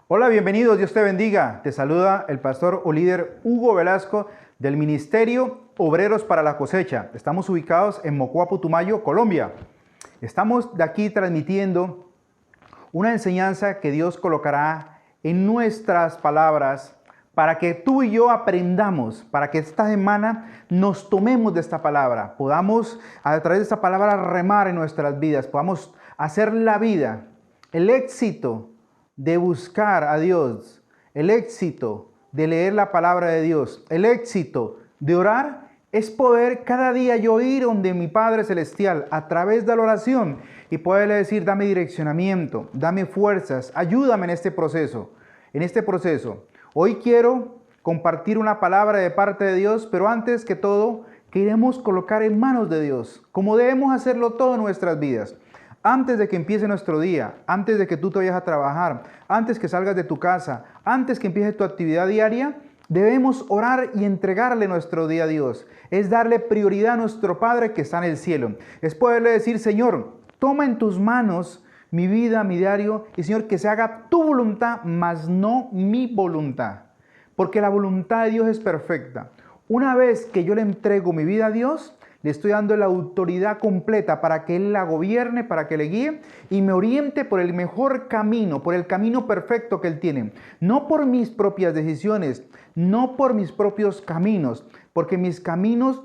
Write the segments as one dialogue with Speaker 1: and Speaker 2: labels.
Speaker 1: Hola, bienvenidos, Dios te bendiga. Te saluda el pastor o líder Hugo Velasco del Ministerio Obreros para la Cosecha. Estamos ubicados en Mocoa, Putumayo, Colombia. Estamos de aquí transmitiendo una enseñanza que Dios colocará en nuestras palabras para que tú y yo aprendamos, para que esta semana nos tomemos de esta palabra, podamos a través de esta palabra remar en nuestras vidas, podamos hacer la vida, el éxito de buscar a Dios, el éxito de leer la palabra de Dios, el éxito de orar, es poder cada día yo ir donde mi Padre Celestial a través de la oración y poderle decir, dame direccionamiento, dame fuerzas, ayúdame en este proceso, Hoy quiero compartir una palabra de parte de Dios, pero antes que todo, queremos colocar en manos de Dios, como debemos hacerlo todo en nuestras vidas. Antes de que empiece nuestro día, antes de que tú te vayas a trabajar, antes que salgas de tu casa, antes que empiece tu actividad diaria, debemos orar y entregarle nuestro día a Dios. Es darle prioridad a nuestro Padre que está en el cielo. Es poderle decir, Señor, toma en tus manos mi vida, mi diario, y Señor, que se haga tu voluntad, mas no mi voluntad. Porque la voluntad de Dios es perfecta. Una vez que yo le entrego mi vida a Dios, le estoy dando la autoridad completa para que Él la gobierne, para que le guíe y me oriente por el mejor camino, por el camino perfecto que Él tiene. No por mis propias decisiones, no por mis propios caminos, porque mis caminos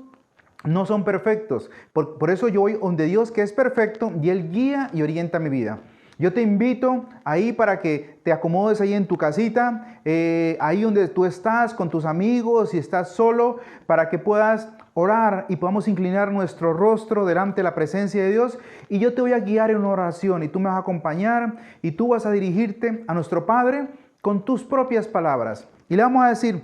Speaker 1: no son perfectos. Por eso yo voy donde Dios que es perfecto y Él guía y orienta mi vida. Yo te invito ahí para que te acomodes ahí en tu casita, ahí donde tú estás con tus amigos, si estás solo, para que puedas orar y podamos inclinar nuestro rostro delante de la presencia de Dios. Y yo te voy a guiar en una oración y tú me vas a acompañar y tú vas a dirigirte a nuestro Padre con tus propias palabras. Y le vamos a decir,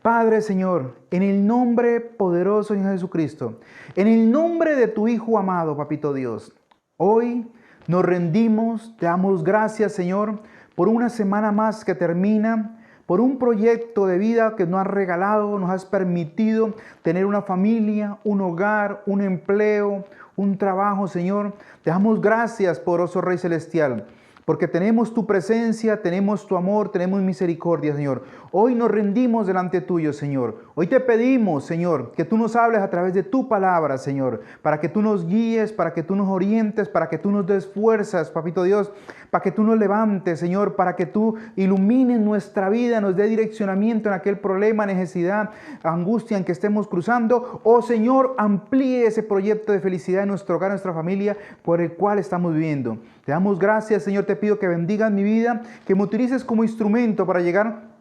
Speaker 1: Padre Señor, en el nombre poderoso de Jesucristo, en el nombre de tu Hijo amado, Papito Dios, hoy nos rendimos, te damos gracias, Señor, por una semana más que termina, por un proyecto de vida que nos has regalado, nos has permitido tener una familia, un hogar, un empleo, un trabajo, Señor. Te damos gracias, poderoso Rey Celestial, porque tenemos tu presencia, tenemos tu amor, tenemos misericordia, Señor. Hoy nos rendimos delante tuyo, Señor. Hoy te pedimos, Señor, que tú nos hables a través de tu palabra, Señor, para que tú nos guíes, para que tú nos orientes, para que tú nos des fuerzas, Papito Dios, para que tú nos levantes, Señor, para que tú ilumines nuestra vida, nos dé direccionamiento en aquel problema, necesidad, angustia en que estemos cruzando. Oh, Señor, amplíe ese proyecto de felicidad en nuestro hogar, en nuestra familia, por el cual estamos viviendo. Te damos gracias, Señor, te pido que bendigas mi vida, que me utilices como instrumento para llegar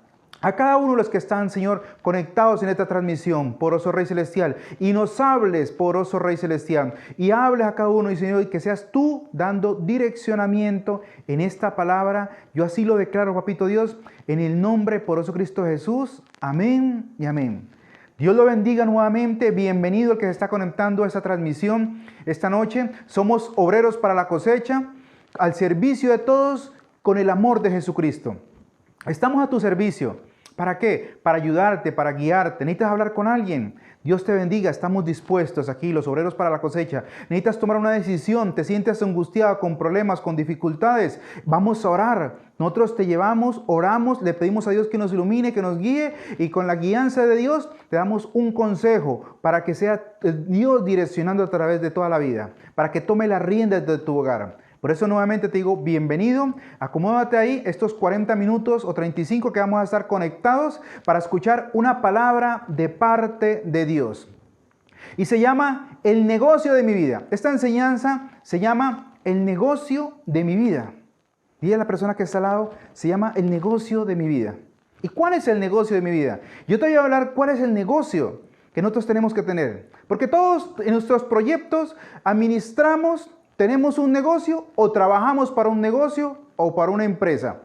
Speaker 1: a cada uno de los que están, Señor, conectados en esta transmisión, poderoso Rey Celestial, y nos hables, poderoso Rey Celestial, y hables a cada uno, y Señor, y que seas tú dando direccionamiento en esta palabra. Yo así lo declaro, Papito Dios, en el nombre poderoso Cristo Jesús. Amén y amén. Dios lo bendiga nuevamente. Bienvenido el que se está conectando a esta transmisión esta noche. Somos obreros para la cosecha, al servicio de todos con el amor de Jesucristo. Estamos a tu servicio. ¿Para qué? Para ayudarte, para guiarte. ¿Necesitas hablar con alguien? Dios te bendiga, estamos dispuestos aquí, los obreros para la cosecha. Necesitas tomar una decisión, te sientes angustiado, con problemas, con dificultades. Vamos a orar. Nosotros te llevamos, oramos, le pedimos a Dios que nos ilumine, que nos guíe, y con la guianza de Dios te damos un consejo para que sea Dios direccionando a través de toda la vida, para que tome las riendas de tu hogar. Por eso nuevamente te digo, bienvenido, acomódate ahí estos 40 minutos o 35 que vamos a estar conectados para escuchar una palabra de parte de Dios. Y se llama el negocio de mi vida. Esta enseñanza se llama el negocio de mi vida. Dile a la persona que está al lado, se llama el negocio de mi vida. ¿Y cuál es el negocio de mi vida? Yo te voy a hablar cuál es el negocio que nosotros tenemos que tener. Porque todos en nuestros proyectos administramos, tenemos un negocio o trabajamos para un negocio o para una empresa.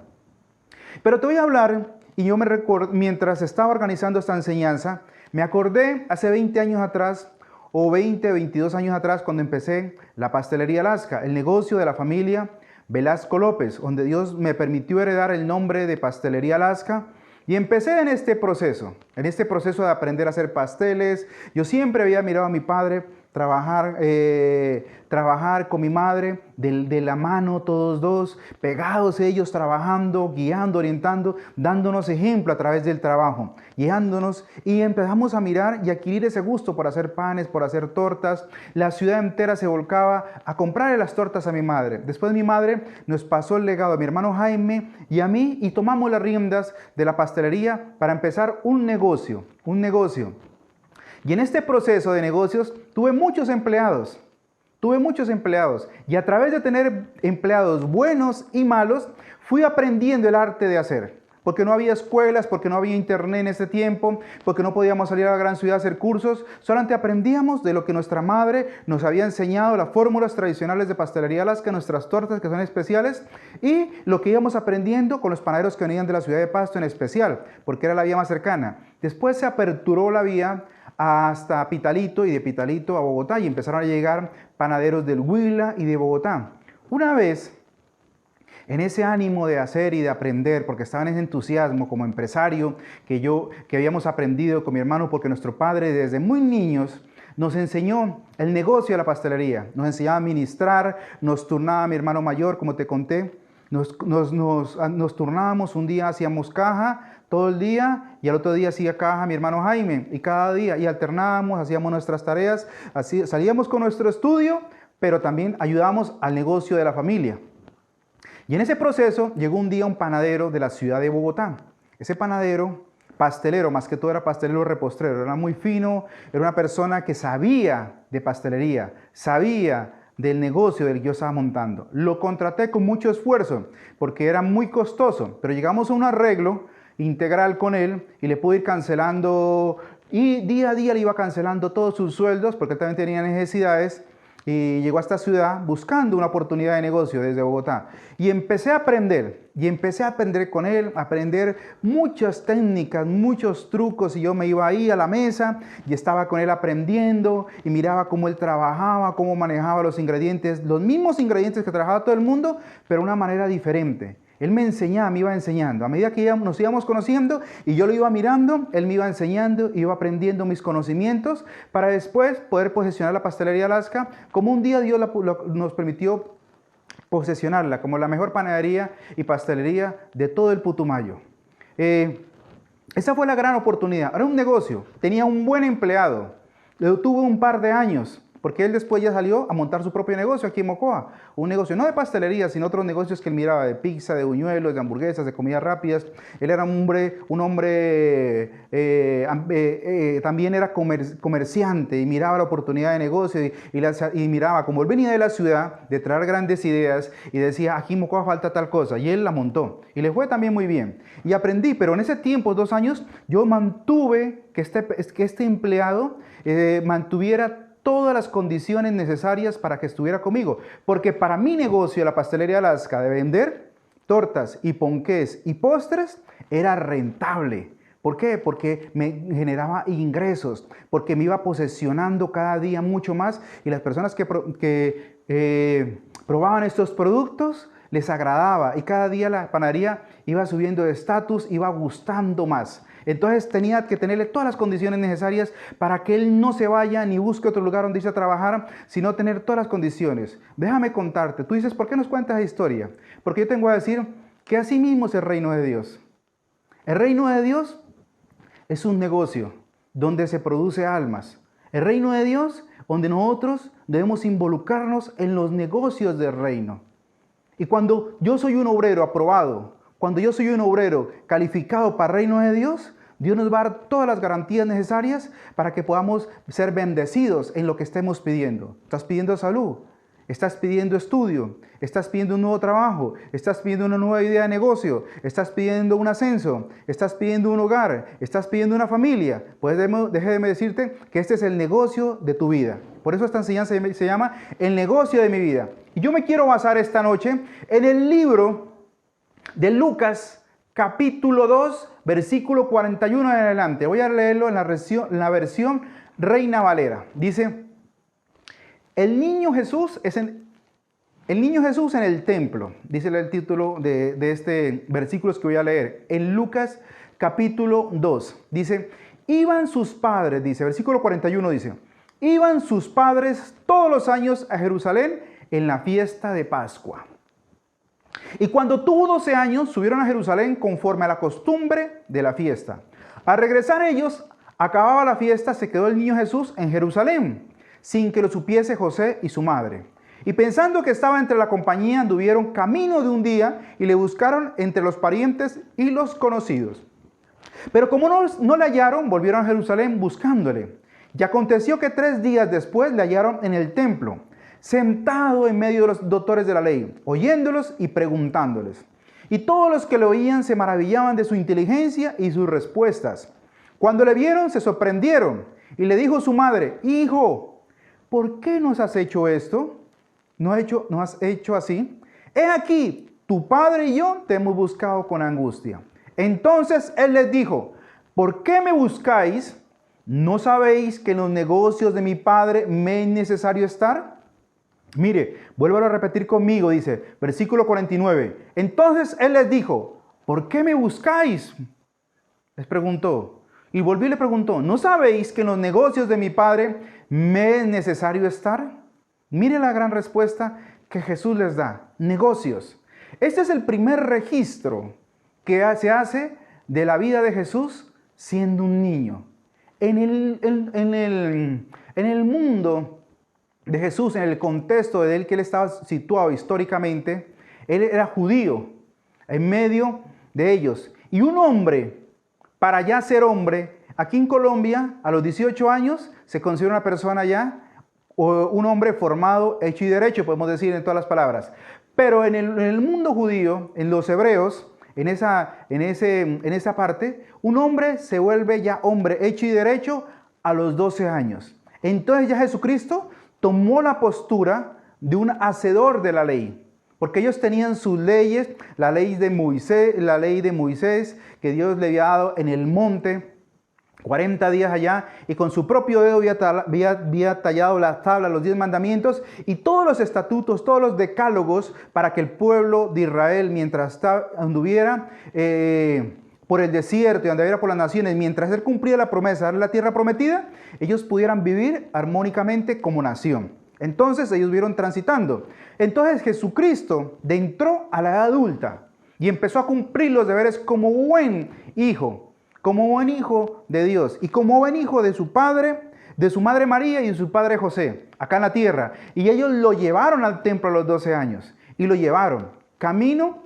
Speaker 1: Pero te voy a hablar, y yo me recuerdo, mientras estaba organizando esta enseñanza, me acordé hace 20 años atrás, o 20, 22 años atrás, cuando empecé la Pastelería Alaska, el negocio de la familia Velasco López, donde Dios me permitió heredar el nombre de Pastelería Alaska. Y empecé en este proceso de aprender a hacer pasteles. Yo siempre había mirado a mi padre trabajar con mi madre de la mano todos dos, pegados ellos, trabajando, guiando, orientando, dándonos ejemplo a través del trabajo, guiándonos, y empezamos a mirar y adquirir ese gusto por hacer panes, por hacer tortas. La ciudad entera se volcaba a comprarle las tortas a mi madre. Después mi madre nos pasó el legado a mi hermano Jaime y a mí, y tomamos las riendas de la pastelería para empezar un negocio. Y en este proceso de negocios tuve muchos empleados, y a través de tener empleados buenos y malos, fui aprendiendo el arte de hacer. Porque no había escuelas, porque no había internet en ese tiempo, porque no podíamos salir a la gran ciudad a hacer cursos. Solamente aprendíamos de lo que nuestra madre nos había enseñado, las fórmulas tradicionales de pastelería Alaska, nuestras tortas que son especiales, y lo que íbamos aprendiendo con los panaderos que venían de la ciudad de Pasto en especial, porque era la vía más cercana. Después se aperturó la vía hasta Pitalito, y de Pitalito a Bogotá, y empezaron a llegar panaderos del Huila y de Bogotá. Una vez, en ese ánimo de hacer y de aprender, porque estaba en ese entusiasmo como empresario que habíamos aprendido con mi hermano, porque nuestro padre desde muy niños nos enseñó el negocio de la pastelería, nos enseñaba a administrar, nos turnaba mi hermano mayor, como te conté, nos turnábamos, un día hacíamos caja todo el día y al otro día hacía caja mi hermano Jaime, y cada día, y alternábamos, hacíamos nuestras tareas, así, salíamos con nuestro estudio, pero también ayudábamos al negocio de la familia. Y en ese proceso llegó un día un panadero de la ciudad de Bogotá. Ese panadero, pastelero, más que todo era pastelero repostrero, era muy fino, era una persona que sabía de pastelería, sabía del negocio del que yo estaba montando. Lo contraté con mucho esfuerzo porque era muy costoso, pero llegamos a un arreglo integral con él y le pude ir cancelando, y día a día le iba cancelando todos sus sueldos porque él también tenía necesidades. Y llegó a esta ciudad buscando una oportunidad de negocio desde Bogotá. Y empecé a aprender con él, a aprender muchas técnicas, muchos trucos. Y yo me iba ahí a la mesa y estaba con él aprendiendo y miraba cómo él trabajaba, cómo manejaba los ingredientes, los mismos ingredientes que trabajaba todo el mundo, pero de una manera diferente. Él me enseñaba, me iba enseñando. A medida que nos íbamos conociendo y yo lo iba mirando, él me iba enseñando, iba aprendiendo mis conocimientos para después poder posesionar la pastelería Alaska, como un día Dios nos permitió posesionarla como la mejor panadería y pastelería de todo el Putumayo. Esa fue la gran oportunidad. Era un negocio, tenía un buen empleado, lo tuve un par de años. Porque él después ya salió a montar su propio negocio aquí en Mocoa. Un negocio no de pastelería, sino otros negocios que él miraba, de pizza, de buñuelos, de hamburguesas, de comidas rápidas. Él era un hombre también era comerciante y miraba la oportunidad de negocio y miraba, como él venía de la ciudad, de traer grandes ideas y decía, aquí en Mocoa falta tal cosa. Y él la montó. Y le fue también muy bien. Y aprendí, pero en ese tiempo, 2 años, yo mantuve que este empleado mantuviera todas las condiciones necesarias para que estuviera conmigo. Porque para mi negocio, la pastelería Alaska, de vender tortas y ponqués y postres, era rentable. ¿Por qué? Porque me generaba ingresos, porque me iba posesionando cada día mucho más, y las personas que probaban estos productos les agradaba, y cada día la panadería iba subiendo de estatus, iba gustando más. Entonces tenía que tenerle todas las condiciones necesarias para que él no se vaya ni busque otro lugar donde irse a trabajar, sino tener todas las condiciones. Déjame contarte. Tú dices, ¿por qué nos cuentas esa historia? Porque yo tengo a decir que así mismo es el reino de Dios. El reino de Dios es un negocio donde se produce almas. El reino de Dios donde nosotros debemos involucrarnos en los negocios del reino. Y cuando yo soy un obrero aprobado, cuando yo soy un obrero calificado para el reino de Dios, Dios nos va a dar todas las garantías necesarias para que podamos ser bendecidos en lo que estemos pidiendo. ¿Estás pidiendo salud? ¿Estás pidiendo estudio? ¿Estás pidiendo un nuevo trabajo? ¿Estás pidiendo una nueva idea de negocio? ¿Estás pidiendo un ascenso? ¿Estás pidiendo un hogar? ¿Estás pidiendo una familia? Pues déjeme decirte que este es el negocio de tu vida. Por eso esta enseñanza se llama el negocio de mi vida. Y yo me quiero basar esta noche en el libro de Lucas, capítulo 2, versículo 41 en adelante. Voy a leerlo en la versión Reina Valera. Dice, el niño Jesús en el templo. Dice el título de este versículo que voy a leer. En Lucas, capítulo 2. Dice, iban sus padres, dice, versículo 41 dice, iban sus padres todos los años a Jerusalén en la fiesta de Pascua. Y cuando tuvo 12 años, subieron a Jerusalén conforme a la costumbre de la fiesta. Al regresar ellos, acababa la fiesta, se quedó el niño Jesús en Jerusalén, sin que lo supiese José y su madre. Y pensando que estaba entre la compañía, anduvieron camino de un día y le buscaron entre los parientes y los conocidos. Pero como no le hallaron, volvieron a Jerusalén buscándole. Y aconteció que 3 días después le hallaron en el templo, sentado en medio de los doctores de la ley, oyéndolos y preguntándoles. Y todos los que lo oían se maravillaban de su inteligencia y sus respuestas. Cuando le vieron, se sorprendieron. Y le dijo su madre: Hijo, ¿por qué nos has hecho esto? ¿No has hecho así? He aquí, tu padre y yo te hemos buscado con angustia. Entonces él les dijo: ¿por qué me buscáis? ¿No sabéis que en los negocios de mi padre me es necesario estar? Mire, vuélvalo a repetir conmigo, dice, versículo 49. Entonces él les dijo: ¿por qué me buscáis? Les preguntó. Y volvió y le preguntó: ¿no sabéis que en los negocios de mi padre me es necesario estar? Mire la gran respuesta que Jesús les da. Negocios. Este es el primer registro que se hace de la vida de Jesús siendo un niño. En el mundo de Jesús, en el contexto de él que él estaba situado históricamente, él era judío, en medio de ellos. Y un hombre, para ya ser hombre, aquí en Colombia, a los 18 años, se considera una persona ya, o un hombre formado, hecho y derecho, podemos decir en todas las palabras. Pero en el mundo judío, en los hebreos, en esa parte, un hombre se vuelve ya hombre hecho y derecho a los 12 años. Entonces ya Jesucristo tomó la postura de un hacedor de la ley, porque ellos tenían sus leyes, la ley de Moisés que Dios le había dado en el monte, 40 días allá, y con su propio dedo había tallado las tablas, los 10 mandamientos y todos los estatutos, todos los decálogos para que el pueblo de Israel, mientras anduviera por el desierto y anduviera por las naciones, mientras él cumplía la promesa de la tierra prometida, ellos pudieran vivir armónicamente como nación. Entonces ellos vieron transitando. Entonces Jesucristo entró a la edad adulta y empezó a cumplir los deberes como buen hijo de Dios y como buen hijo de su padre, de su madre María y de su padre José, acá en la tierra. Y ellos lo llevaron al templo a los 12 años y lo llevaron camino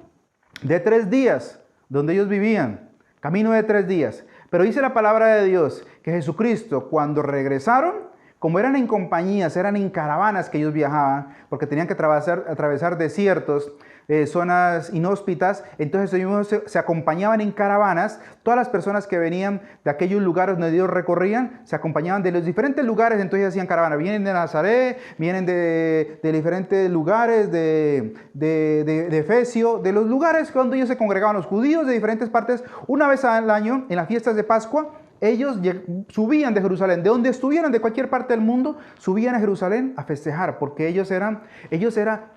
Speaker 1: de 3 días donde ellos vivían, camino de 3 días. Pero dice la palabra de Dios que Jesucristo, cuando regresaron, como eran en compañías, eran en caravanas que ellos viajaban, porque tenían que atravesar desiertos, zonas inhóspitas, entonces ellos se acompañaban en caravanas. Todas las personas que venían de aquellos lugares donde ellos recorrían, se acompañaban de los diferentes lugares, entonces hacían caravana. Vienen de Nazaret, vienen de diferentes lugares, de Efesio, de los lugares donde ellos se congregaban los judíos de diferentes partes. Una vez al año, en las fiestas de Pascua, ellos subían de Jerusalén, de donde estuvieran, de cualquier parte del mundo, subían a Jerusalén a festejar, porque ellos eran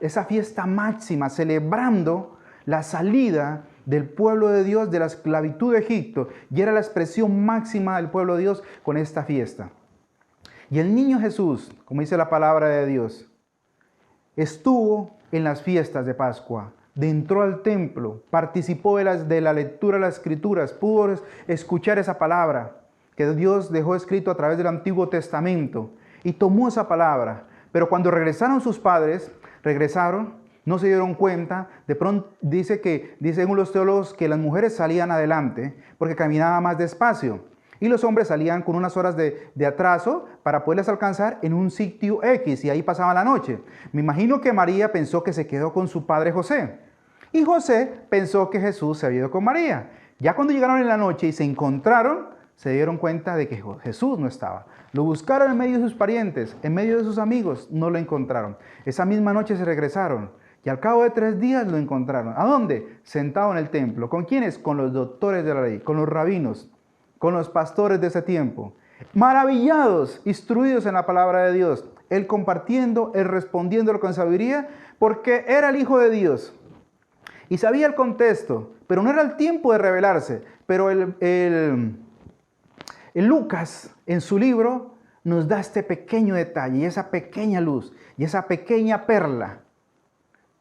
Speaker 1: esa fiesta máxima, celebrando la salida del pueblo de Dios de la esclavitud de Egipto, y era la expresión máxima del pueblo de Dios con esta fiesta. Y el niño Jesús, como dice la palabra de Dios, estuvo en las fiestas de Pascua. Entró al templo, participó de la lectura de las Escrituras, pudo escuchar esa palabra que Dios dejó escrito a través del Antiguo Testamento y tomó esa palabra. Pero cuando regresaron sus padres, no se dieron cuenta. De pronto dicen los teólogos que las mujeres salían adelante porque caminaban más despacio y los hombres salían con unas horas de atraso para poderles alcanzar en un sitio X, y ahí pasaban la noche. Me imagino que María pensó que se quedó con su padre José, y José pensó que Jesús se había ido con María. Ya cuando llegaron en la noche y se encontraron, se dieron cuenta de que Jesús no estaba. Lo buscaron en medio de sus parientes, en medio de sus amigos, no lo encontraron. Esa misma noche se regresaron y al cabo de 3 días lo encontraron. ¿A dónde? Sentado en el templo. ¿Con quiénes? Con los doctores de la ley, con los rabinos, con los pastores de ese tiempo. Maravillados, instruidos en la palabra de Dios. Él compartiendo, él respondiéndolo con sabiduría, porque era el Hijo de Dios. Y sabía el contexto, pero no era el tiempo de revelarse. Pero el Lucas, en su libro, nos da este pequeño detalle, y esa pequeña luz, y esa pequeña perla.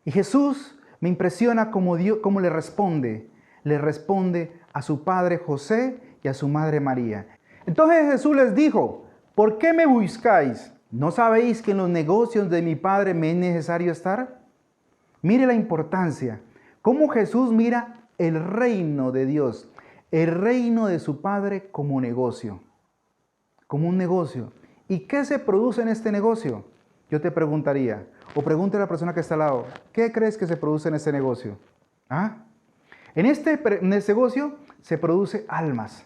Speaker 1: Y Jesús me impresiona cómo le responde. Le responde a su padre José y a su madre María. Entonces Jesús les dijo, ¿por qué me buscáis? ¿No sabéis que en los negocios de mi Padre me es necesario estar? Mire la importancia. Cómo Jesús mira el reino de Dios, el reino de su Padre como negocio. Como un negocio. ¿Y qué se produce en este negocio? Yo te preguntaría, o pregúntale a la persona que está al lado, ¿qué crees que se produce en este negocio? ¿Ah? En este negocio se produce almas.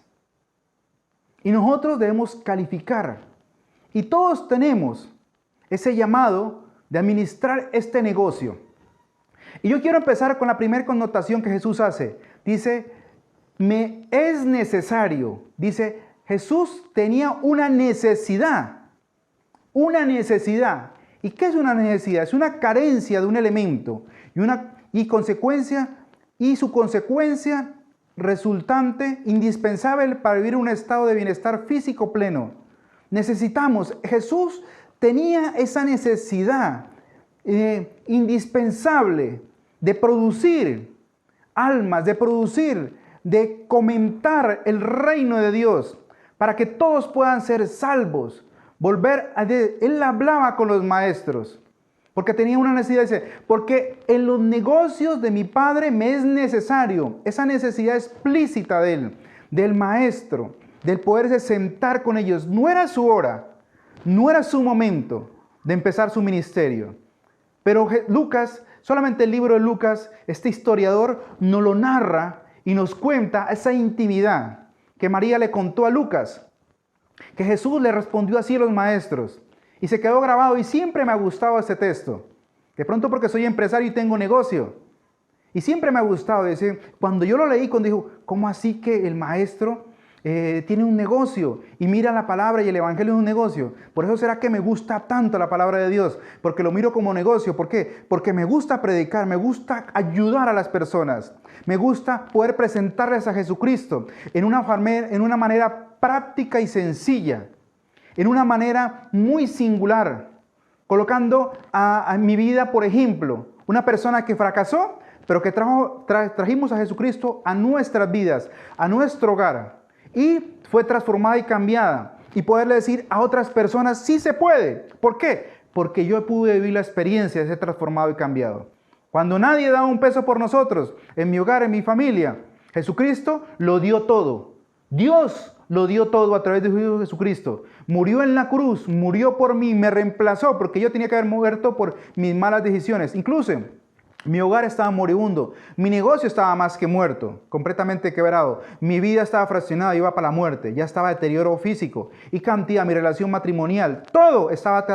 Speaker 1: Y nosotros debemos calificar. Y todos tenemos ese llamado de administrar este negocio. Y yo quiero empezar con la primera connotación que Jesús hace. Dice, me es necesario. Dice, Jesús tenía una necesidad. Una necesidad. ¿Y qué es una necesidad? Es una carencia de un elemento. Y su consecuencia resultante, indispensable para vivir un estado de bienestar físico pleno. Necesitamos. Jesús tenía esa necesidad indispensable de producir almas, de comentar el reino de Dios para que todos puedan ser salvos. Él hablaba con los maestros porque tenía una necesidad, dice, porque en los negocios de mi Padre me es necesario, esa necesidad explícita de él, del maestro, del poderse sentar con ellos. No era su hora, no era su momento de empezar su ministerio. Pero Lucas, solamente el libro de Lucas, este historiador nos lo narra y nos cuenta esa intimidad que María le contó a Lucas, que Jesús le respondió así a los maestros. Y se quedó grabado y siempre me ha gustado este texto. De pronto porque soy empresario y tengo negocio. Y siempre me ha gustado decir, cuando yo lo leí, cuando dijo, ¿cómo así que el maestro tiene un negocio? Y mira la palabra y el evangelio es un negocio. Por eso será que me gusta tanto la palabra de Dios, porque lo miro como negocio. ¿Por qué? Porque me gusta predicar, me gusta ayudar a las personas. Me gusta poder presentarles a Jesucristo en una manera práctica y sencilla. En una manera muy singular, colocando a mi vida, por ejemplo, una persona que fracasó, pero que trajimos a Jesucristo a nuestras vidas, a nuestro hogar, y fue transformada y cambiada, y poderle decir a otras personas, sí se puede. ¿Por qué? Porque yo pude vivir la experiencia de ser transformado y cambiado. Cuando nadie daba un peso por nosotros, en mi hogar, en mi familia, Jesucristo lo dio todo. Dios lo dio todo a través de su Hijo Jesucristo. Murió en la cruz, murió por mí, me reemplazó porque yo tenía que haber muerto por mis malas decisiones. Incluso mi hogar estaba moribundo, mi negocio estaba más que muerto, completamente quebrado. Mi vida estaba fraccionada, iba para la muerte, ya estaba deterioro físico y cantidad, mi relación matrimonial, todo estaba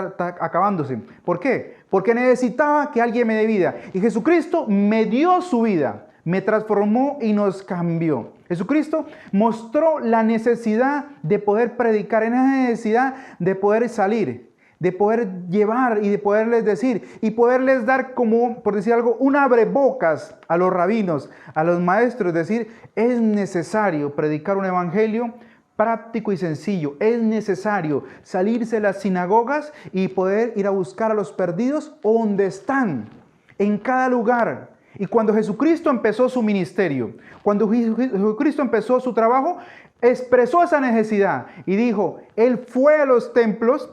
Speaker 1: acabándose. ¿Por qué? Porque necesitaba que alguien me dé vida. Y Jesucristo me dio su vida, me transformó y nos cambió. Jesucristo mostró la necesidad de poder predicar, en esa necesidad de poder salir, de poder llevar y de poderles decir y poderles dar como, por decir algo, un abrebocas a los rabinos, a los maestros, decir, es necesario predicar un evangelio práctico y sencillo. Es necesario salirse de las sinagogas y poder ir a buscar a los perdidos donde están, en cada lugar. Y cuando Jesucristo empezó su ministerio, cuando Jesucristo empezó su trabajo, expresó esa necesidad y dijo, Él fue a los templos,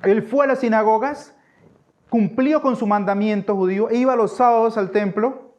Speaker 1: Él fue a las sinagogas, cumplió con su mandamiento judío, iba los sábados al templo,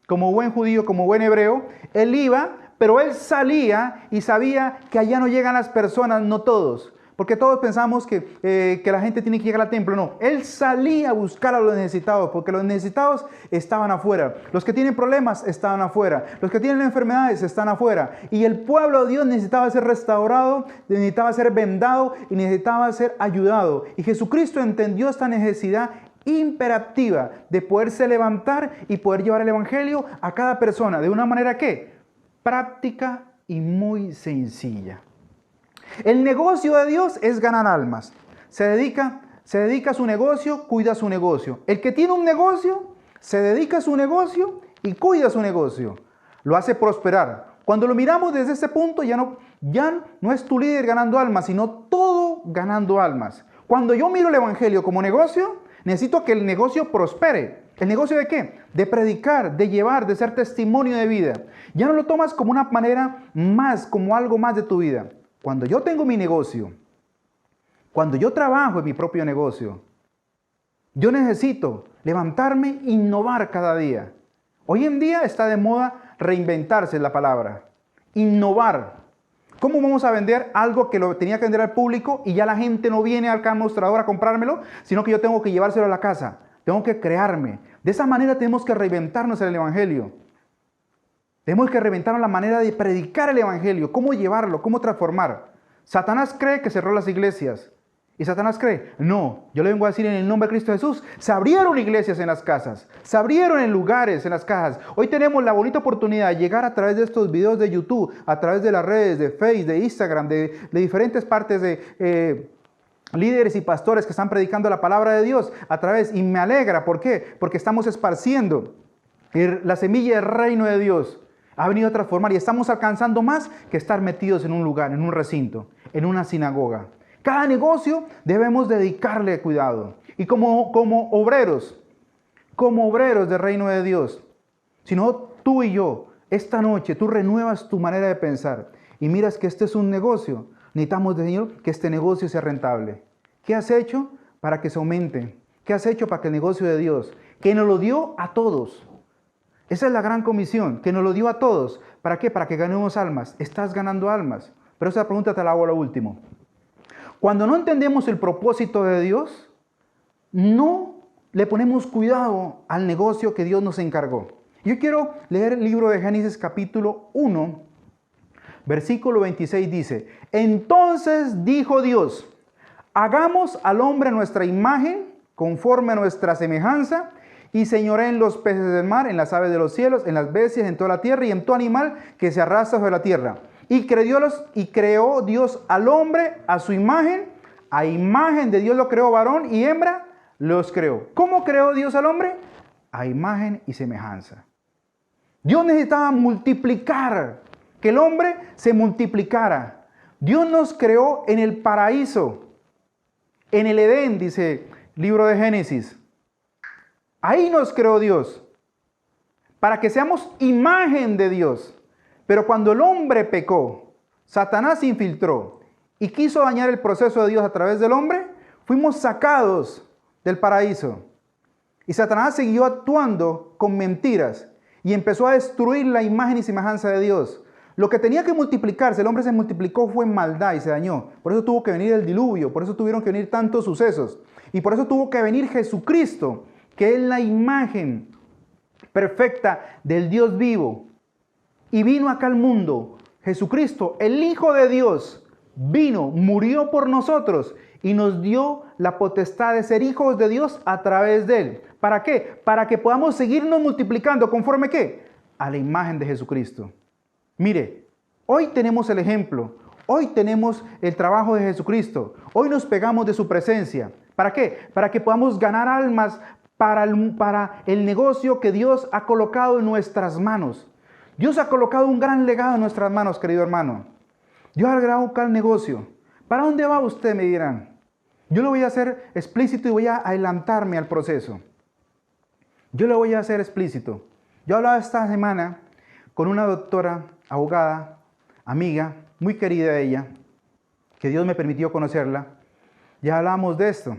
Speaker 1: como buen judío, como buen hebreo, Él iba, pero Él salía y sabía que allá no llegan las personas, no todos. Porque todos pensamos que la gente tiene que llegar al templo. No, Él salía a buscar a los necesitados, porque los necesitados estaban afuera. Los que tienen problemas estaban afuera. Los que tienen enfermedades están afuera. Y el pueblo de Dios necesitaba ser restaurado, necesitaba ser vendado y necesitaba ser ayudado. Y Jesucristo entendió esta necesidad imperativa de poderse levantar y poder llevar el evangelio a cada persona. De una manera ¿qué? Práctica y muy sencilla. El negocio de Dios es ganar almas. Se dedica a su negocio, cuida su negocio. El que tiene un negocio, se dedica a su negocio y cuida su negocio. Lo hace prosperar. Cuando lo miramos desde ese punto, ya no es tu líder ganando almas, sino todo ganando almas. Cuando yo miro el evangelio como negocio, necesito que el negocio prospere. ¿El negocio de qué? De predicar, de llevar, de ser testimonio de vida. Ya no lo tomas como una manera más, como algo más de tu vida. Cuando yo tengo mi negocio, cuando yo trabajo en mi propio negocio, yo necesito levantarme, innovar cada día. Hoy en día está de moda reinventarse la palabra. Innovar. ¿Cómo vamos a vender algo que lo tenía que vender al público y ya la gente no viene al mostrador a comprármelo, sino que yo tengo que llevárselo a la casa? Tengo que crearme. De esa manera tenemos que reinventarnos en el evangelio. Tenemos que reinventarnos la manera de predicar el evangelio, cómo llevarlo, cómo transformar. Satanás cree que cerró las iglesias. ¿Y Satanás cree? No, yo le vengo a decir en el nombre de Cristo Jesús, se abrieron iglesias en las casas, se abrieron en lugares, en las casas. Hoy tenemos la bonita oportunidad de llegar a través de estos videos de YouTube, a través de las redes, de Facebook, de Instagram, de diferentes partes de líderes y pastores que están predicando la palabra de Dios a través, y me alegra, ¿por qué? Porque estamos esparciendo la semilla del reino de Dios. Ha venido a transformar y estamos alcanzando más que estar metidos en un lugar, en un recinto, en una sinagoga. Cada negocio debemos dedicarle cuidado. Y como obreros del reino de Dios, si no tú y yo, esta noche tú renuevas tu manera de pensar y miras que este es un negocio, necesitamos, Señor, que este negocio sea rentable. ¿Qué has hecho para que se aumente? ¿Qué has hecho para que el negocio de Dios, que nos lo dio a todos? Esa es la gran comisión, que nos lo dio a todos. ¿Para qué? Para que ganemos almas. Estás ganando almas. Pero esa pregunta te la hago a lo último. Cuando no entendemos el propósito de Dios, no le ponemos cuidado al negocio que Dios nos encargó. Yo quiero leer el libro de Génesis capítulo 1, versículo 26 dice, entonces dijo Dios, hagamos al hombre nuestra imagen, conforme a nuestra semejanza, y señoreen en los peces del mar, en las aves de los cielos, en las bestias, en toda la tierra y en todo animal que se arrastra sobre la tierra. Y creó Dios al hombre a su imagen, a imagen de Dios lo creó, varón y hembra los creó. ¿Cómo creó Dios al hombre? A imagen y semejanza. Dios necesitaba multiplicar, que el hombre se multiplicara. Dios nos creó en el paraíso, en el Edén, dice el libro de Génesis. Ahí nos creó Dios, para que seamos imagen de Dios. Pero cuando el hombre pecó, Satanás se infiltró y quiso dañar el proceso de Dios a través del hombre, fuimos sacados del paraíso. Y Satanás siguió actuando con mentiras y empezó a destruir la imagen y semejanza de Dios. Lo que tenía que multiplicarse, el hombre se multiplicó, fue en maldad y se dañó. Por eso tuvo que venir el diluvio, por eso tuvieron que venir tantos sucesos. Y por eso tuvo que venir Jesucristo, que es la imagen perfecta del Dios vivo. Y vino acá al mundo, Jesucristo, el Hijo de Dios, vino, murió por nosotros y nos dio la potestad de ser hijos de Dios a través de Él. ¿Para qué? Para que podamos seguirnos multiplicando, ¿conforme qué? A la imagen de Jesucristo. Mire, hoy tenemos el ejemplo, hoy tenemos el trabajo de Jesucristo, hoy nos pegamos de su presencia. ¿Para qué? Para que podamos ganar almas para el negocio que Dios ha colocado en nuestras manos. Dios ha colocado un gran legado en nuestras manos, querido hermano. Dios ha creado un gran negocio. ¿Para dónde va usted? Me dirán. Yo lo voy a hacer explícito y voy a adelantarme al proceso. Yo lo voy a hacer explícito. Yo hablaba esta semana con una doctora, abogada, amiga, muy querida de ella, que Dios me permitió conocerla. Ya hablábamos de esto.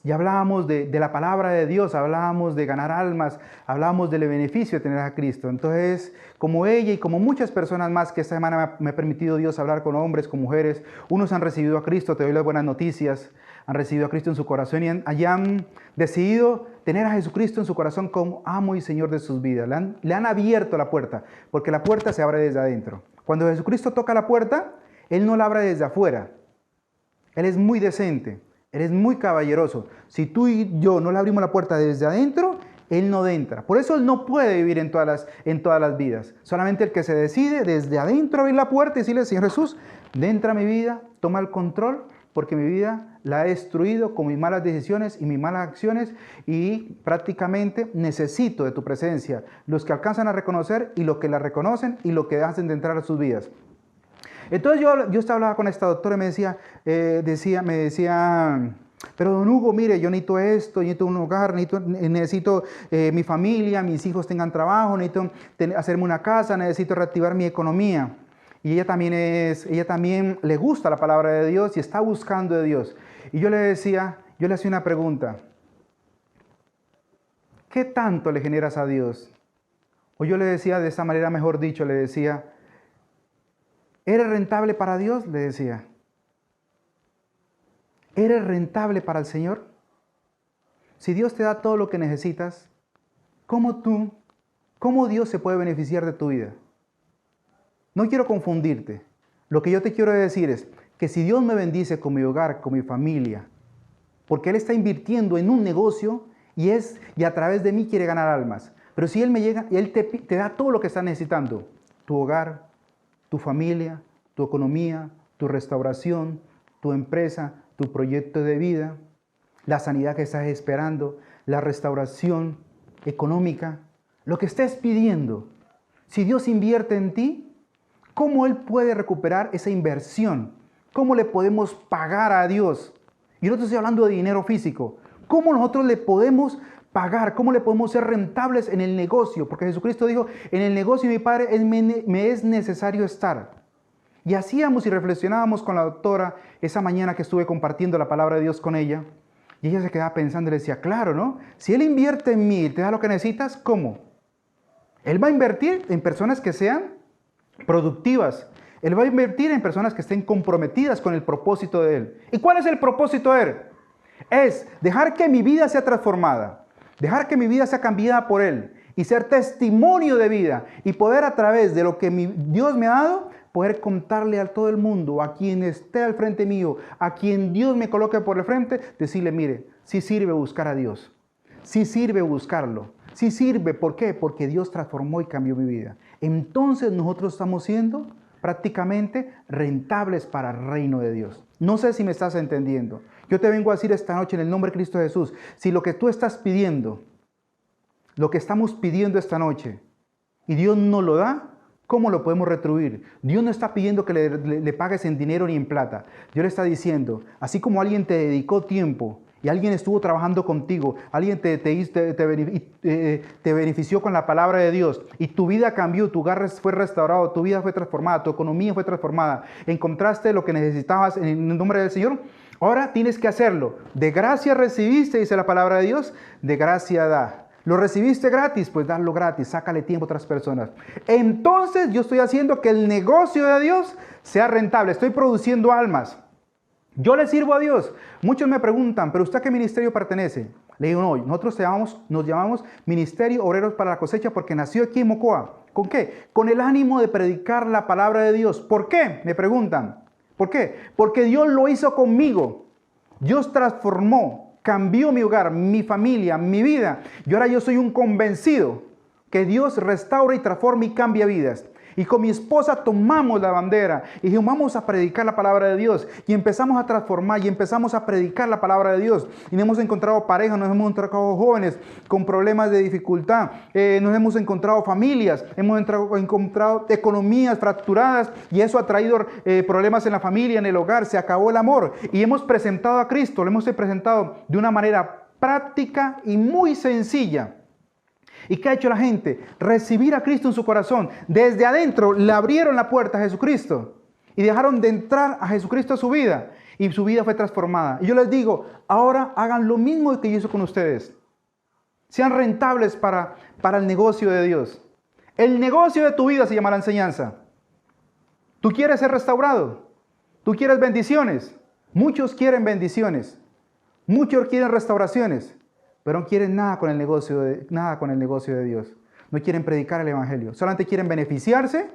Speaker 1: Y hablábamos de la palabra de Dios, hablábamos de ganar almas, hablábamos del beneficio de tener a Cristo. Entonces, como ella y como muchas personas más que esta semana me ha permitido Dios hablar con hombres, con mujeres, unos han recibido a Cristo, te doy las buenas noticias, han recibido a Cristo en su corazón y han decidido tener a Jesucristo en su corazón como amo y Señor de sus vidas. Le han abierto la puerta, porque la puerta se abre desde adentro. Cuando Jesucristo toca la puerta, Él no la abre desde afuera. Él es muy decente. Él es muy caballeroso. Si tú y yo no le abrimos la puerta desde adentro, Él no entra. Por eso Él no puede vivir en todas las vidas. Solamente el que se decide desde adentro abrir la puerta y decirle, Señor Jesús, entra a mi vida, toma el control, porque mi vida la he destruido con mis malas decisiones y mis malas acciones y prácticamente necesito de tu presencia. Los que alcanzan a reconocer y los que la reconocen y los que hacen de entrar a sus vidas. Entonces yo estaba hablando con esta doctora y me decía, pero don Hugo, mire, yo necesito esto, necesito un hogar, necesito mi familia, mis hijos tengan trabajo, necesito hacerme una casa, necesito reactivar mi economía. Y ella también le gusta la palabra de Dios y está buscando de Dios. Y yo le hacía una pregunta. ¿Qué tanto le generas a Dios? O yo le decía de esa manera, mejor dicho, le decía, ¿eres rentable para Dios? Le decía. ¿Eres rentable para el Señor? Si Dios te da todo lo que necesitas, ¿cómo Dios se puede beneficiar de tu vida? No quiero confundirte. Lo que yo te quiero decir es que si Dios me bendice con mi hogar, con mi familia, porque Él está invirtiendo en un negocio y a través de mí quiere ganar almas. Pero si Él me llega y Él te da todo lo que estás necesitando, tu hogar, tu familia, tu economía, tu restauración, tu empresa, tu proyecto de vida, la sanidad que estás esperando, la restauración económica, lo que estés pidiendo. Si Dios invierte en ti, ¿cómo Él puede recuperar esa inversión? ¿Cómo le podemos pagar a Dios? Y no te estoy hablando de dinero físico. ¿Cómo nosotros le podemos pagar? ¿Cómo le podemos ser rentables en el negocio? Porque Jesucristo dijo, en el negocio de mi Padre me es necesario estar. Y hacíamos y reflexionábamos con la doctora esa mañana que estuve compartiendo la palabra de Dios con ella. Y ella se quedaba pensando y le decía, claro, ¿no? Si Él invierte en mí y te da lo que necesitas, ¿cómo? Él va a invertir en personas que sean productivas. Él va a invertir en personas que estén comprometidas con el propósito de Él. ¿Y cuál es el propósito de Él? Es dejar que mi vida sea transformada, dejar que mi vida sea cambiada por Él y ser testimonio de vida y poder a través de lo que Dios me ha dado, poder contarle a todo el mundo, a quien esté al frente mío, a quien Dios me coloque por el frente, decirle, mire, sí sirve buscar a Dios, sí sirve buscarlo, sí sirve, ¿por qué? Porque Dios transformó y cambió mi vida. Entonces nosotros estamos siendo prácticamente rentables para el reino de Dios. No sé si me estás entendiendo. Yo te vengo a decir esta noche en el nombre de Cristo Jesús, si lo que tú estás pidiendo, lo que estamos pidiendo esta noche, y Dios no lo da, ¿cómo lo podemos retribuir? Dios no está pidiendo que le pagues en dinero ni en plata. Dios le está diciendo, así como alguien te dedicó tiempo y alguien estuvo trabajando contigo, alguien te benefició con la palabra de Dios y tu vida cambió, tu hogar fue restaurado, tu vida fue transformada, tu economía fue transformada, encontraste lo que necesitabas en el nombre del Señor, ahora tienes que hacerlo. De gracia recibiste, dice la palabra de Dios, de gracia da. ¿Lo recibiste gratis? Pues darlo gratis, sácale tiempo a otras personas. Entonces yo estoy haciendo que el negocio de Dios sea rentable, estoy produciendo almas. Yo le sirvo a Dios. Muchos me preguntan, ¿pero usted a qué ministerio pertenece? Le digo, no, nosotros nos llamamos Ministerio Obreros para la Cosecha porque nació aquí en Mocoa. ¿Con qué? Con el ánimo de predicar la palabra de Dios. ¿Por qué? Me preguntan. ¿Por qué? Porque Dios lo hizo conmigo. Dios transformó, cambió mi hogar, mi familia, mi vida. Y ahora yo soy un convencido que Dios restaura y transforma y cambia vidas. Y con mi esposa tomamos la bandera y dijimos, vamos a predicar la palabra de Dios. Y empezamos a transformar y empezamos a predicar la palabra de Dios. Y nos hemos encontrado parejas, nos hemos encontrado jóvenes con problemas de dificultad. Nos hemos encontrado familias, hemos encontrado economías fracturadas. Y eso ha traído problemas en la familia, en el hogar. Se acabó el amor. Y hemos presentado a Cristo, lo hemos presentado de una manera práctica y muy sencilla. ¿Y qué ha hecho la gente? Recibir a Cristo en su corazón. Desde adentro le abrieron la puerta a Jesucristo y dejaron de entrar a Jesucristo a su vida. Y su vida fue transformada. Y yo les digo, ahora hagan lo mismo que yo hice con ustedes. Sean rentables para el negocio de Dios. El negocio de tu vida se llama la enseñanza. ¿Tú quieres ser restaurado? ¿Tú quieres bendiciones? Muchos quieren bendiciones. Muchos quieren restauraciones. Pero no quieren nada con el negocio de Dios. No quieren predicar el evangelio. Solamente quieren beneficiarse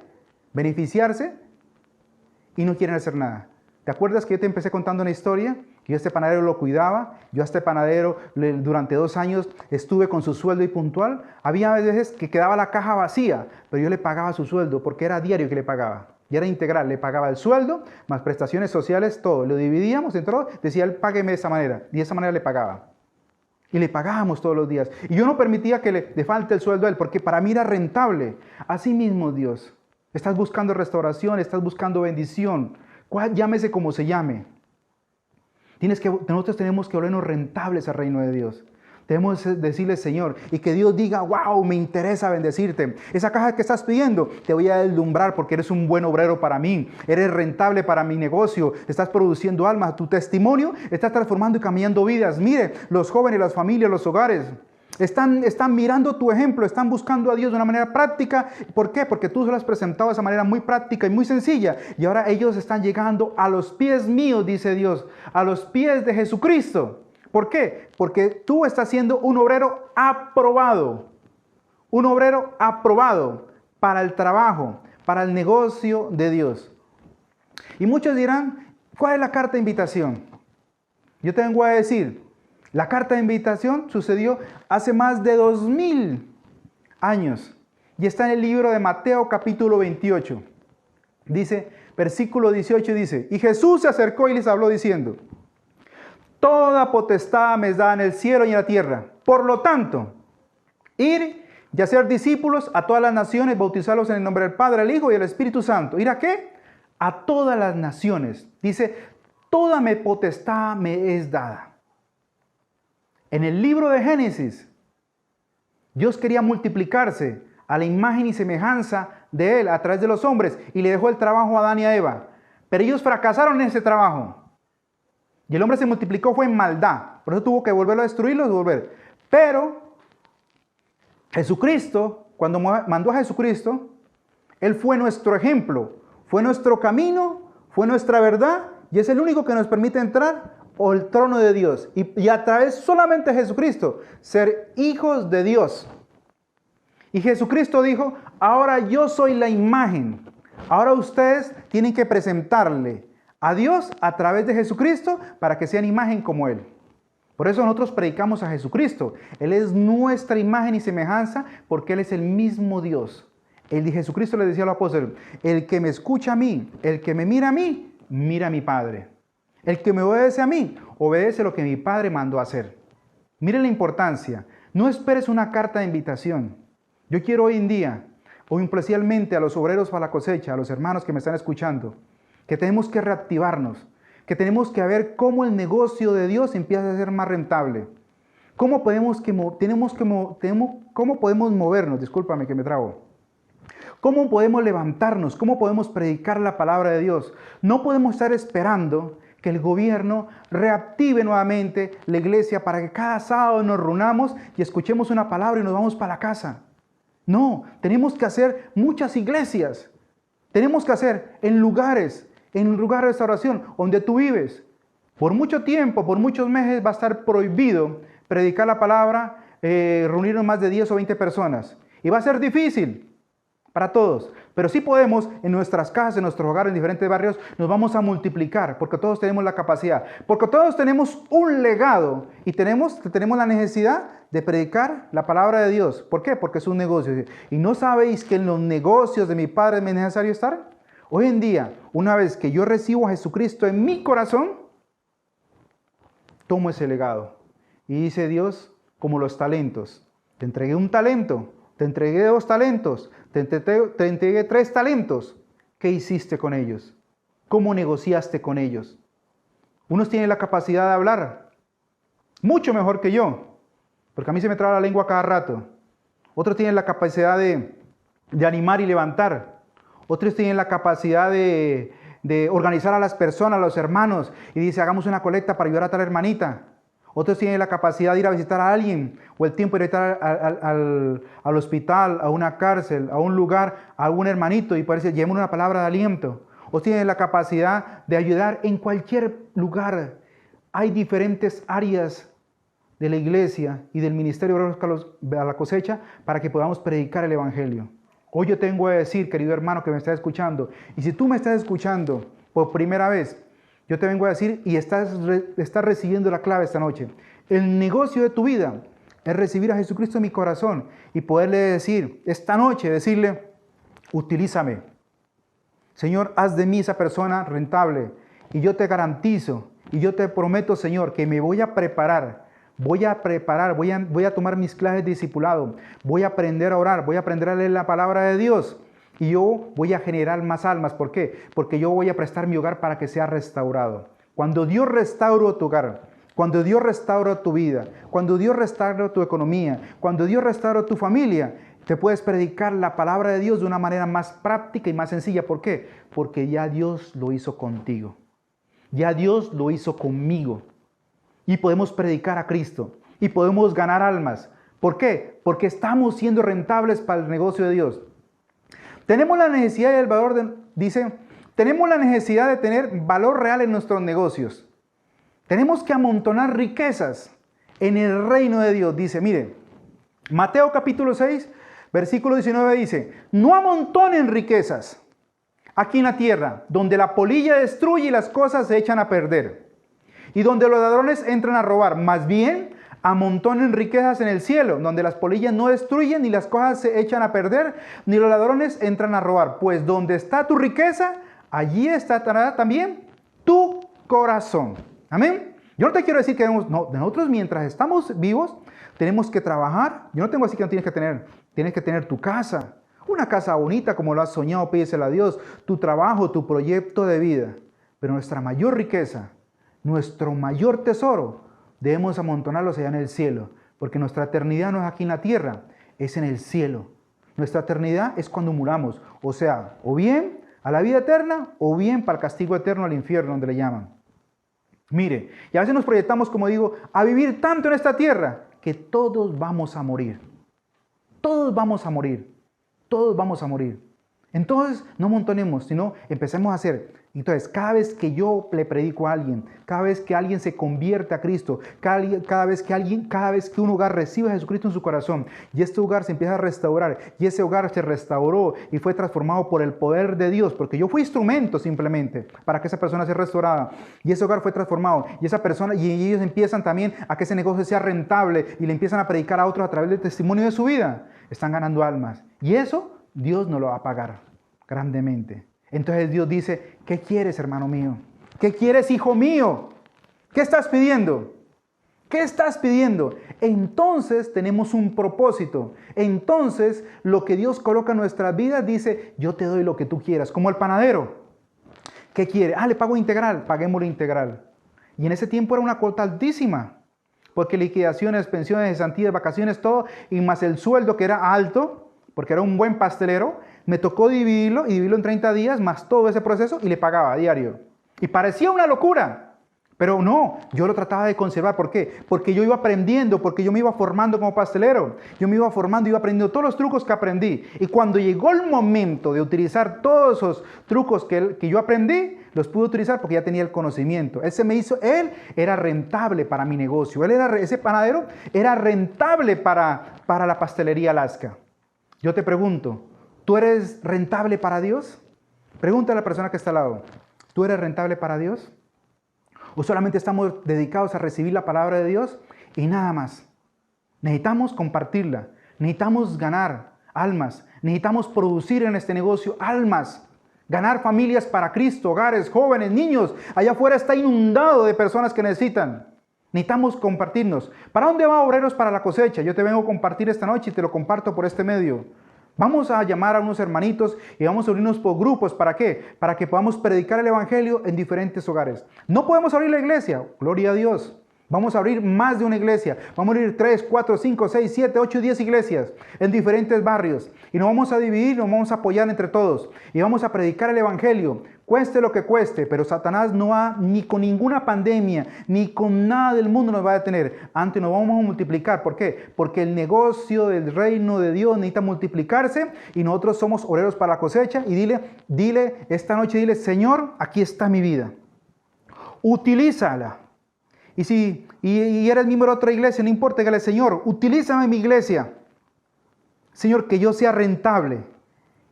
Speaker 1: y no quieren hacer nada. ¿Te acuerdas que yo te empecé contando una historia? Que yo a este panadero lo cuidaba. Yo a este panadero durante 2 años estuve con su sueldo y puntual. Había veces que quedaba la caja vacía, pero yo le pagaba su sueldo porque era diario que le pagaba. Y era integral, le pagaba el sueldo, más prestaciones sociales, todo. Lo dividíamos en todo. Decía, él págueme de esa manera. Y de esa manera le pagaba. Y le pagábamos todos los días. Y yo no permitía que le falte el sueldo a él, porque para mí era rentable. Así mismo Dios. Estás buscando restauración, estás buscando bendición. Llámese como se llame. Nosotros tenemos que volvernos rentables al reino de Dios. Debemos decirle, Señor, y que Dios diga, wow, me interesa bendecirte. Esa caja que estás pidiendo, te voy a deslumbrar porque eres un buen obrero para mí. Eres rentable para mi negocio. Estás produciendo almas. Tu testimonio está transformando y cambiando vidas. Mire, los jóvenes, las familias, los hogares, están mirando tu ejemplo, están buscando a Dios de una manera práctica. ¿Por qué? Porque tú se lo has presentado de esa manera muy práctica y muy sencilla. Y ahora ellos están llegando a los pies míos, dice Dios, a los pies de Jesucristo. ¿Por qué? Porque tú estás siendo un obrero aprobado para el trabajo, para el negocio de Dios. Y muchos dirán, ¿cuál es la carta de invitación? Yo te vengo a decir, la carta de invitación sucedió hace más de 2000 años y está en el libro de Mateo capítulo 28. Dice, versículo 18 dice, y Jesús se acercó y les habló diciendo, toda potestad me es dada en el cielo y en la tierra. Por lo tanto, ir y hacer discípulos a todas las naciones, bautizarlos en el nombre del Padre, del Hijo y del Espíritu Santo. ¿Ir a qué? A todas las naciones. Dice, toda mi potestad me es dada. En el libro de Génesis, Dios quería multiplicarse a la imagen y semejanza de Él a través de los hombres y le dejó el trabajo a Adán y a Eva. Pero ellos fracasaron en ese trabajo. Y el hombre se multiplicó, fue en maldad. Por eso tuvo que volverlo a destruirlo y volver. Pero Jesucristo, cuando mandó a Jesucristo, Él fue nuestro ejemplo, fue nuestro camino, fue nuestra verdad y es el único que nos permite entrar al trono de Dios. Y a través solamente de Jesucristo, ser hijos de Dios. Y Jesucristo dijo, ahora yo soy la imagen. Ahora ustedes tienen que presentarle a Dios a través de Jesucristo para que sean imagen como Él. Por eso nosotros predicamos a Jesucristo. Él es nuestra imagen y semejanza porque Él es el mismo Dios. Jesucristo le decía a los apóstoles, el que me escucha a mí, el que me mira a mí, mira a mi Padre. El que me obedece a mí, obedece lo que mi Padre mandó a hacer. Miren la importancia. No esperes una carta de invitación. Yo quiero hoy en día, hoy especialmente a los obreros para la cosecha, a los hermanos que me están escuchando, que tenemos que reactivarnos, que tenemos que ver cómo el negocio de Dios empieza a ser más rentable. ¿Cómo podemos movernos? Discúlpame que me trabo. ¿Cómo podemos levantarnos? ¿Cómo podemos predicar la palabra de Dios? No podemos estar esperando que el gobierno reactive nuevamente la iglesia para que cada sábado nos reunamos y escuchemos una palabra y nos vamos para la casa. No, tenemos que hacer muchas iglesias. Tenemos que hacer en lugares de restauración donde tú vives. Por mucho tiempo, por muchos meses va a estar prohibido predicar la palabra, reunirnos más de 10 o 20 personas. Y va a ser difícil para todos. Pero sí podemos, en nuestras casas, en nuestros hogares, en diferentes barrios, nos vamos a multiplicar porque todos tenemos la capacidad. Porque todos tenemos un legado y tenemos la necesidad de predicar la palabra de Dios. ¿Por qué? Porque es un negocio. ¿Y no sabéis que en los negocios de mi Padre me es necesario estar? Hoy en día, una vez que yo recibo a Jesucristo en mi corazón, tomo ese legado. Y dice Dios, como los talentos. Te entregué un talento, te entregué 2 talentos, te entregué 3 talentos. ¿Qué hiciste con ellos? ¿Cómo negociaste con ellos? Unos tienen la capacidad de hablar, mucho mejor que yo, porque a mí se me traba la lengua cada rato. Otros tienen la capacidad de animar y levantar. Otros tienen la capacidad de organizar a las personas, a los hermanos, y dice, hagamos una colecta para ayudar a tal hermanita. Otros tienen la capacidad de ir a visitar a alguien, o el tiempo de ir al hospital, a una cárcel, a un lugar, a algún hermanito, y parece, lleven una palabra de aliento. Otros tienen la capacidad de ayudar en cualquier lugar. Hay diferentes áreas de la iglesia y del ministerio de la cosecha para que podamos predicar el evangelio. Hoy yo tengo que decir, querido hermano que me está escuchando, y si tú me estás escuchando por primera vez, yo te vengo a decir y estás recibiendo la clave esta noche. El negocio de tu vida es recibir a Jesucristo en mi corazón y poderle decir, esta noche, decirle, utilízame. Señor, haz de mí esa persona rentable y yo te garantizo y yo te prometo, Señor, que me voy a preparar. Voy a tomar mis clases de discipulado, voy a aprender a orar, voy a aprender a leer la palabra de Dios Y yo voy a generar más almas. ¿Por qué? Porque yo voy a prestar mi hogar para que sea restaurado. Cuando Dios restaura tu hogar, cuando Dios restaura tu vida, cuando Dios restaura tu economía, cuando Dios restaura tu familia, te puedes predicar la palabra de Dios de una manera más práctica y más sencilla. ¿Por qué? Porque ya Dios lo hizo contigo. Ya Dios lo hizo conmigo. Y podemos predicar a Cristo. Y podemos ganar almas. ¿Por qué? Porque estamos siendo rentables para el negocio de Dios. Tenemos la necesidad del valor, tenemos la necesidad de tener valor real en nuestros negocios. Tenemos que amontonar riquezas en el reino de Dios. Dice, mire, Mateo capítulo 6, versículo 19 dice, no amontonen riquezas aquí en la tierra, donde la polilla destruye y las cosas se echan a perder, y donde los ladrones entran a robar. Más bien, amontonen riquezas en el cielo, donde las polillas no destruyen, ni las cosas se echan a perder, ni los ladrones entran a robar. Pues donde está tu riqueza, allí estará también tu corazón. Amén. Yo no te quiero decir que nosotros mientras estamos vivos, tenemos que trabajar. Yo no tengo así que no tienes que tener. Tienes que tener tu casa. Una casa bonita como lo has soñado, pídesela a Dios. Tu trabajo, tu proyecto de vida. Pero nuestra mayor riqueza, nuestro mayor tesoro, debemos amontonarlos allá en el cielo. Porque nuestra eternidad no es aquí en la tierra, es en el cielo. Nuestra eternidad es cuando muramos. O sea, o bien a la vida eterna, o bien para el castigo eterno al infierno, donde le llaman. Mire, y a veces nos proyectamos, como digo, a vivir tanto en esta tierra, que todos vamos a morir. Todos vamos a morir. Todos vamos a morir. Entonces, no amontonemos, sino empecemos a hacer. Entonces, cada vez que yo le predico a alguien, cada vez que alguien se convierte a Cristo, cada vez que un hogar recibe a Jesucristo en su corazón, y este hogar se empieza a restaurar, y ese hogar se restauró y fue transformado por el poder de Dios, porque yo fui instrumento simplemente para que esa persona sea restaurada, y ese hogar fue transformado, y esa persona, y ellos empiezan también a que ese negocio sea rentable, y le empiezan a predicar a otros a través del testimonio de su vida. Están ganando almas, y eso Dios nos lo va a pagar grandemente. Entonces Dios dice, ¿qué quieres, hermano mío? ¿Qué quieres, hijo mío? ¿Qué estás pidiendo? ¿Qué estás pidiendo? Entonces tenemos un propósito. Entonces lo que Dios coloca en nuestras vidas dice, yo te doy lo que tú quieras. Como el panadero. ¿Qué quiere? Le pago integral. Paguémosle integral. Y en ese tiempo era una cuota altísima. Porque liquidaciones, pensiones, cesantías, vacaciones, todo. Y más el sueldo que era alto, porque era un buen pastelero. Me tocó dividirlo en 30 días, más todo ese proceso, y le pagaba a diario. Y parecía una locura, pero no, yo lo trataba de conservar. ¿Por qué? Porque yo iba aprendiendo, porque yo me iba formando como pastelero. Yo me iba formando, iba aprendiendo todos los trucos que aprendí. Y cuando llegó el momento de utilizar todos esos trucos que yo aprendí, los pude utilizar porque ya tenía el conocimiento. Él era rentable para mi negocio. Ese panadero era rentable para la pastelería Alaska. Yo te pregunto, ¿tú eres rentable para Dios? Pregúntale a la persona que está al lado. ¿Tú eres rentable para Dios? ¿O solamente estamos dedicados a recibir la palabra de Dios y nada más? Necesitamos compartirla. Necesitamos ganar almas. Necesitamos producir en este negocio almas. Ganar familias para Cristo, hogares, jóvenes, niños. Allá afuera está inundado de personas que necesitan. Necesitamos compartirnos. ¿Para dónde va Obreros para la Cosecha? Yo te vengo a compartir esta noche y te lo comparto por este medio. Vamos a llamar a unos hermanitos y vamos a unirnos por grupos. ¿Para qué? Para que podamos predicar el evangelio en diferentes hogares. No podemos abrir la iglesia. Gloria a Dios. Vamos a abrir más de una iglesia. Vamos a abrir 3, 4, 5, 6, 7, 8, 10 iglesias en diferentes barrios. Y nos vamos a dividir, nos vamos a apoyar entre todos. Y vamos a predicar el evangelio. Cueste lo que cueste, pero Satanás no va ni con ninguna pandemia, ni con nada del mundo nos va a detener. Antes nos vamos a multiplicar. ¿Por qué? Porque el negocio del reino de Dios necesita multiplicarse y nosotros somos obreros para la cosecha. Y dile esta noche, Señor, aquí está mi vida. Utilízala. Y si eres miembro de otra iglesia, no importa, dígale, Señor, utilízame en mi iglesia. Señor, que yo sea rentable.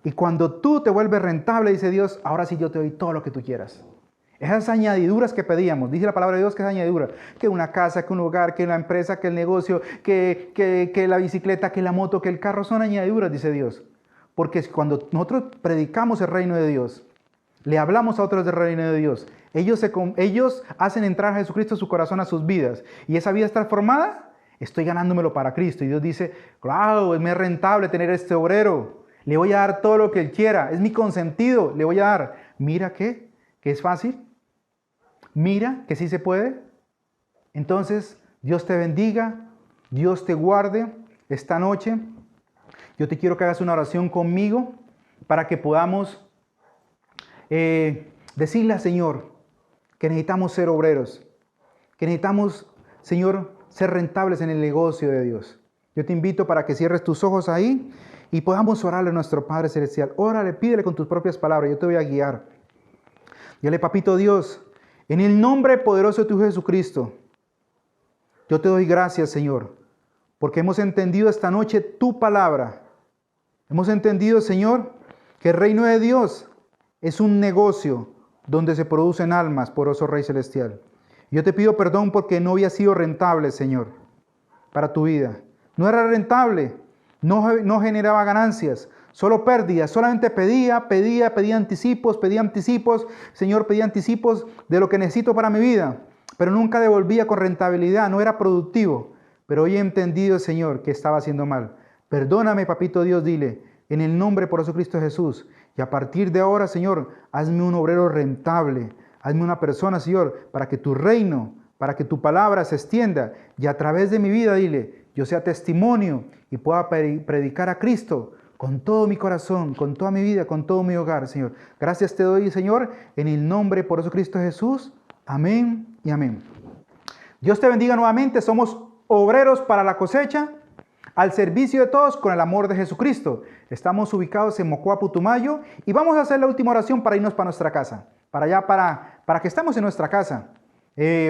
Speaker 1: Y cuando tú te vuelves rentable, dice Dios, ahora sí yo te doy todo lo que tú quieras. Esas añadiduras que pedíamos, dice la palabra de Dios que es añadidura. Que una casa, que un hogar, que la empresa, que el negocio, que la bicicleta, que la moto, que el carro, son añadiduras, dice Dios. Porque cuando nosotros predicamos el reino de Dios, le hablamos a otros del reino de Dios, ellos hacen entrar a Jesucristo en su corazón, a sus vidas. Y esa vida es transformada, estoy ganándomelo para Cristo. Y Dios dice, claro, es más rentable tener este obrero. Le voy a dar todo lo que Él quiera. Es mi consentido. Le voy a dar. Mira que es fácil. Mira que sí se puede. Entonces, Dios te bendiga. Dios te guarde esta noche. Yo te quiero que hagas una oración conmigo para que podamos decirle al Señor que necesitamos ser obreros. Que necesitamos, Señor, ser rentables en el negocio de Dios. Yo te invito para que cierres tus ojos ahí y podamos orarle a nuestro Padre Celestial. Órale, pídele con tus propias palabras, yo te voy a guiar. Dile, papito Dios, en el nombre poderoso de tu Jesucristo, yo te doy gracias, Señor, porque hemos entendido esta noche tu palabra. Hemos entendido, Señor, que el reino de Dios es un negocio donde se producen almas, poderoso Rey Celestial. Yo te pido perdón porque no había sido rentable, Señor, para tu vida. No era rentable, no generaba ganancias, solo pérdidas. Solamente pedía anticipos, Señor, pedía anticipos de lo que necesito para mi vida, pero nunca devolvía con rentabilidad, no era productivo. Pero hoy he entendido, Señor, que estaba haciendo mal. Perdóname, papito Dios, dile, en el nombre por Jesucristo Jesús. Y a partir de ahora, Señor, hazme un obrero rentable. Hazme una persona, Señor, para que tu reino, para que tu palabra se extienda. Y a través de mi vida, dile, yo sea testimonio y pueda predicar a Cristo con todo mi corazón, con toda mi vida, con todo mi hogar, Señor. Gracias te doy, Señor, en el nombre por Jesucristo Jesús. Amén y amén. Dios te bendiga nuevamente. Somos obreros para la cosecha, al servicio de todos con el amor de Jesucristo. Estamos ubicados en Mocoa, Putumayo y vamos a hacer la última oración para irnos para nuestra casa. Para allá, para que estemos en nuestra casa.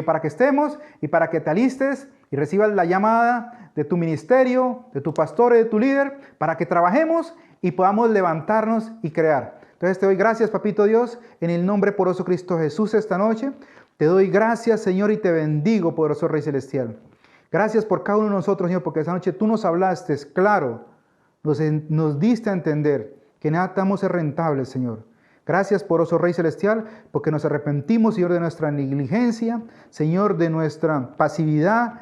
Speaker 1: Para que estemos y para que te alistes y recibas la llamada de tu ministerio, de tu pastor y de tu líder, para que trabajemos y podamos levantarnos y crear. Entonces te doy gracias, papito Dios, en el nombre poderoso de Cristo Jesús esta noche. Te doy gracias, Señor, y te bendigo, poderoso Rey Celestial. Gracias por cada uno de nosotros, Señor, porque esta noche tú nos hablaste, claro, nos diste a entender que nada estamos ser rentables, Señor. Gracias, poderoso Rey Celestial, porque nos arrepentimos, Señor, de nuestra negligencia, Señor, de nuestra pasividad.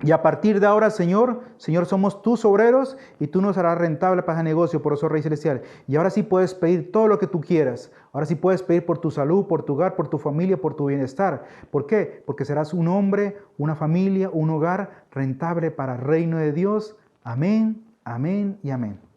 Speaker 1: Y a partir de ahora, Señor, somos tus obreros y tú nos harás rentable para ese negocio, poderoso Rey Celestial. Y ahora sí puedes pedir todo lo que tú quieras. Ahora sí puedes pedir por tu salud, por tu hogar, por tu familia, por tu bienestar. ¿Por qué? Porque serás un hombre, una familia, un hogar rentable para el reino de Dios. Amén, amén y amén.